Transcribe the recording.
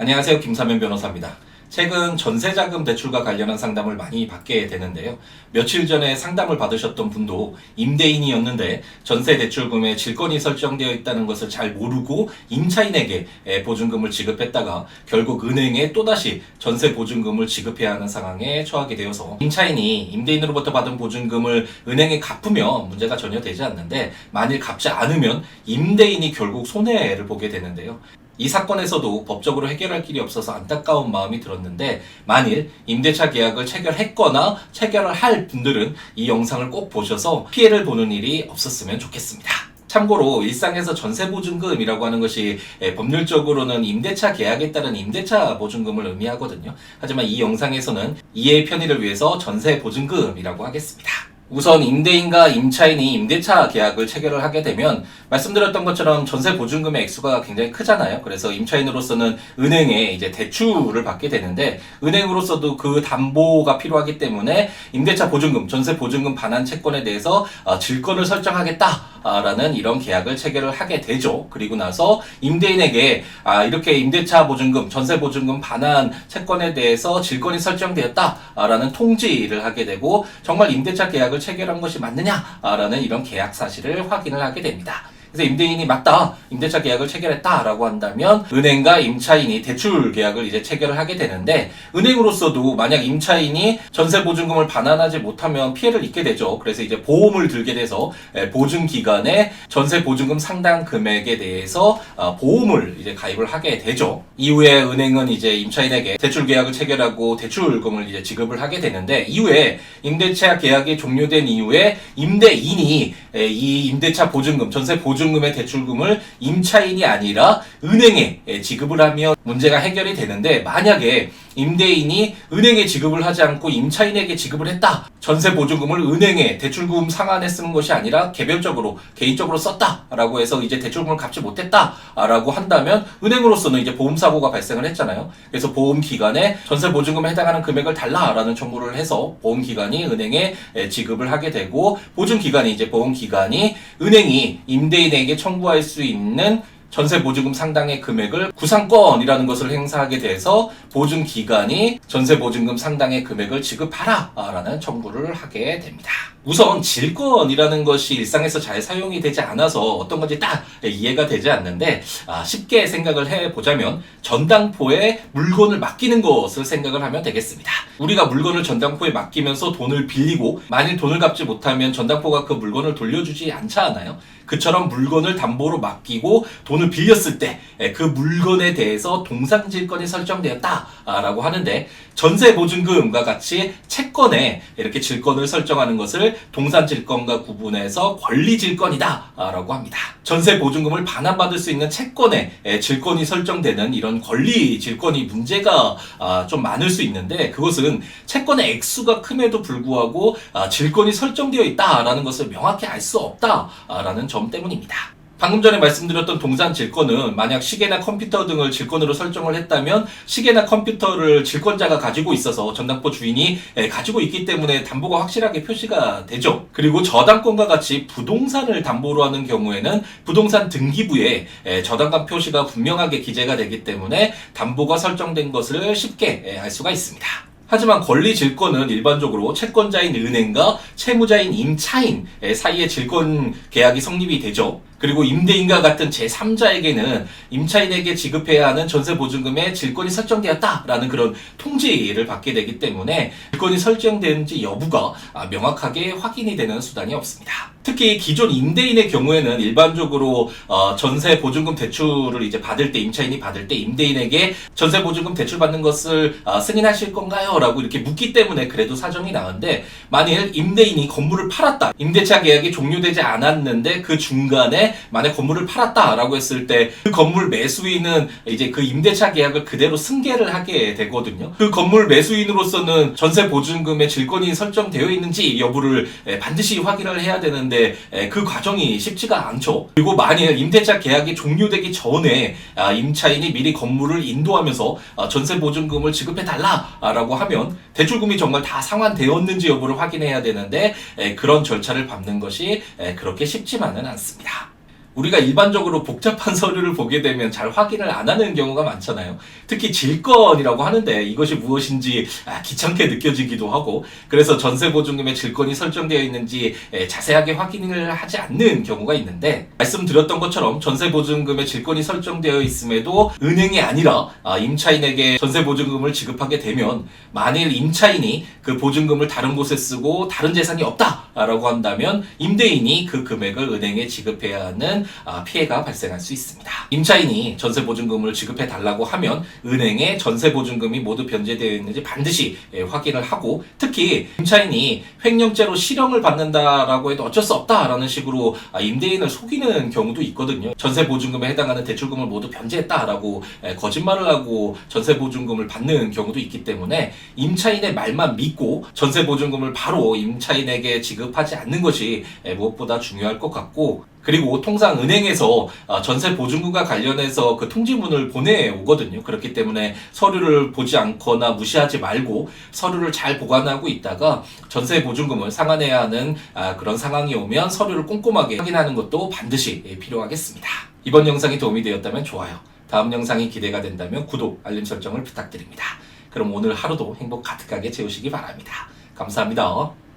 안녕하세요. 김사면 변호사입니다. 최근 전세자금 대출과 관련한 상담을 많이 받게 되는데요. 며칠 전에 상담을 받으셨던 분도 임대인이었는데 전세 대출금에 질권이 설정되어 있다는 것을 잘 모르고 임차인에게 보증금을 지급했다가 결국 은행에 또다시 전세 보증금을 지급해야 하는 상황에 처하게 되어서 임차인이 임대인으로부터 받은 보증금을 은행에 갚으면 문제가 전혀 되지 않는데 만일 갚지 않으면 임대인이 결국 손해를 보게 되는데요. 이 사건에서도 법적으로 해결할 길이 없어서 안타까운 마음이 들었는데 만일 임대차 계약을 체결했거나 체결을 할 분들은 이 영상을 꼭 보셔서 피해를 보는 일이 없었으면 좋겠습니다. 참고로 일상에서 전세보증금이라고 하는 것이 법률적으로는 임대차 계약에 따른 임대차 보증금을 의미하거든요. 하지만 이 영상에서는 이해의 편의를 위해서 전세보증금이라고 하겠습니다. 우선 임대인과 임차인이 임대차 계약을 체결을 하게 되면 말씀드렸던 것처럼 전세 보증금의 액수가 굉장히 크잖아요. 그래서 임차인으로서는 은행에 이제 대출을 받게 되는데 은행으로서도 그 담보가 필요하기 때문에 임대차 보증금, 전세 보증금 반환 채권에 대해서 질권을 설정하겠다라는 이런 계약을 체결을 하게 되죠. 그리고 나서 임대인에게 이렇게 임대차 보증금, 전세 보증금 반환 채권에 대해서 질권이 설정되었다라는 통지를 하게 되고 정말 임대차 계약을 체결한 것이 맞느냐라는 이런 계약 사실을 확인을 하게 됩니다. 그래서 임대인이 맞다, 임대차 계약을 체결했다라고 한다면 은행과 임차인이 대출 계약을 이제 체결을 하게 되는데 은행으로서도 만약 임차인이 전세 보증금을 반환하지 못하면 피해를 입게 되죠. 그래서 이제 보험을 들게 돼서 보증 기간에 전세 보증금 상당 금액에 대해서 보험을 이제 가입을 하게 되죠. 이후에 은행은 이제 임차인에게 대출 계약을 체결하고 대출금을 이제 지급을 하게 되는데 이후에 임대차 계약이 종료된 이후에 임대인이 이 임대차 보증금, 전세 보증금의 대출금을 임차인이 아니라 은행에 지급을 하면 문제가 해결이 되는데 만약에 임대인이 은행에 지급을 하지 않고 임차인에게 지급을 했다. 전세 보증금을 은행에 대출금 상환에 쓰는 것이 아니라 개별적으로 개인적으로 썼다라고 해서 이제 대출금을 갚지 못했다라고 한다면 은행으로서는 이제 보험사고가 발생을 했잖아요. 그래서 보험기관에 전세 보증금에 해당하는 금액을 달라라는 청구를 해서 보험기관이 은행에 지급을 하게 되고 보증기관이 이제 보험기관이 은행이 임대인에게 청구할 수 있는 전세 보증금 상당의 금액을 구상권이라는 것을 행사하게 돼서 보증기관이 전세 보증금 상당의 금액을 지급하라 라는 청구를 하게 됩니다. 우선 질권이라는 것이 일상에서 잘 사용이 되지 않아서 어떤 건지 딱 이해가 되지 않는데 쉽게 생각을 해보자면 전당포에 물건을 맡기는 것을 생각을 하면 되겠습니다. 우리가 물건을 전당포에 맡기면서 돈을 빌리고 만일 돈을 갚지 못하면 전당포가 그 물건을 돌려주지 않잖아요. 그처럼 물건을 담보로 맡기고 돈을 빌렸을 때 그 물건에 대해서 동상질권이 설정되었다라고 하는데 전세보증금과 같이 채권에 이렇게 질권을 설정하는 것을 동산질권과 구분해서 권리질권이다라고 합니다. 전세보증금을 반환받을 수 있는 채권에 질권이 설정되는 이런 권리질권이 문제가 좀 많을 수 있는데 그것은 채권의 액수가 큼에도 불구하고 질권이 설정되어 있다라는 것을 명확히 알 수 없다라는 점 때문입니다. 방금 전에 말씀드렸던 동산 질권은 만약 시계나 컴퓨터 등을 질권으로 설정을 했다면 시계나 컴퓨터를 질권자가 가지고 있어서 전당포 주인이 가지고 있기 때문에 담보가 확실하게 표시가 되죠. 그리고 저당권과 같이 부동산을 담보로 하는 경우에는 부동산 등기부에 저당권 표시가 분명하게 기재가 되기 때문에 담보가 설정된 것을 쉽게 알 수가 있습니다. 하지만 권리질권은 일반적으로 채권자인 은행과 채무자인 임차인 사이의 질권 계약이 성립이 되죠. 그리고 임대인과 같은 제3자에게는 임차인에게 지급해야 하는 전세보증금에 질권이 설정되었다라는 그런 통지를 받게 되기 때문에 질권이 설정되는지 여부가 명확하게 확인이 되는 수단이 없습니다. 특히 기존 임대인의 경우에는 일반적으로 전세보증금 대출을 이제 받을 때 임차인이 받을 때 임대인에게 전세보증금 대출 받는 것을 승인하실 건가요? 라고 이렇게 묻기 때문에 그래도 사정이 나은데 만일 임대인이 건물을 팔았다. 임대차 계약이 종료되지 않았는데 그 중간에 만약 건물을 팔았다라고 했을 때 그 건물 매수인은 이제 그 임대차 계약을 그대로 승계를 하게 되거든요. 그 건물 매수인으로서는 전세 보증금의 질권이 설정되어 있는지 여부를 반드시 확인을 해야 되는데 그 과정이 쉽지가 않죠. 그리고 만일 임대차 계약이 종료되기 전에 임차인이 미리 건물을 인도하면서 전세 보증금을 지급해 달라라고 하면 대출금이 정말 다 상환되었는지 여부를 확인해야 되는데 그런 절차를 밟는 것이 그렇게 쉽지만은 않습니다. 우리가 일반적으로 복잡한 서류를 보게 되면 잘 확인을 안 하는 경우가 많잖아요. 특히 질권이라고 하는데 이것이 무엇인지 귀찮게 느껴지기도 하고, 그래서 전세보증금의 질권이 설정되어 있는지 자세하게 확인을 하지 않는 경우가 있는데, 말씀드렸던 것처럼 전세보증금의 질권이 설정되어 있음에도 은행이 아니라 임차인에게 전세보증금을 지급하게 되면, 만일 임차인이 그 보증금을 다른 곳에 쓰고 다른 재산이 없다라고 한다면 임대인이 그 금액을 은행에 지급해야 하는 피해가 발생할 수 있습니다. 임차인이 전세보증금을 지급해 달라고 하면 은행에 전세보증금이 모두 변제되어 있는지 반드시 확인을 하고, 특히 임차인이 횡령죄로 실형을 받는다라고 해도 어쩔 수 없다라는 식으로 임대인을 속이는 경우도 있거든요. 전세보증금에 해당하는 대출금을 모두 변제했다라고 거짓말을 하고 전세보증금을 받는 경우도 있기 때문에 임차인의 말만 믿고 전세보증금을 바로 임차인에게 지급하지 않는 것이 무엇보다 중요할 것 같고, 그리고 통상 은행에서 전세보증금과 관련해서 그 통지문을 보내오거든요. 그렇기 때문에 서류를 보지 않거나 무시하지 말고 서류를 잘 보관하고 있다가 전세보증금을 상환해야 하는 그런 상황이 오면 서류를 꼼꼼하게 확인하는 것도 반드시 필요하겠습니다. 이번 영상이 도움이 되었다면 좋아요, 다음 영상이 기대가 된다면 구독, 알림 설정을 부탁드립니다. 그럼 오늘 하루도 행복 가득하게 채우시기 바랍니다. 감사합니다.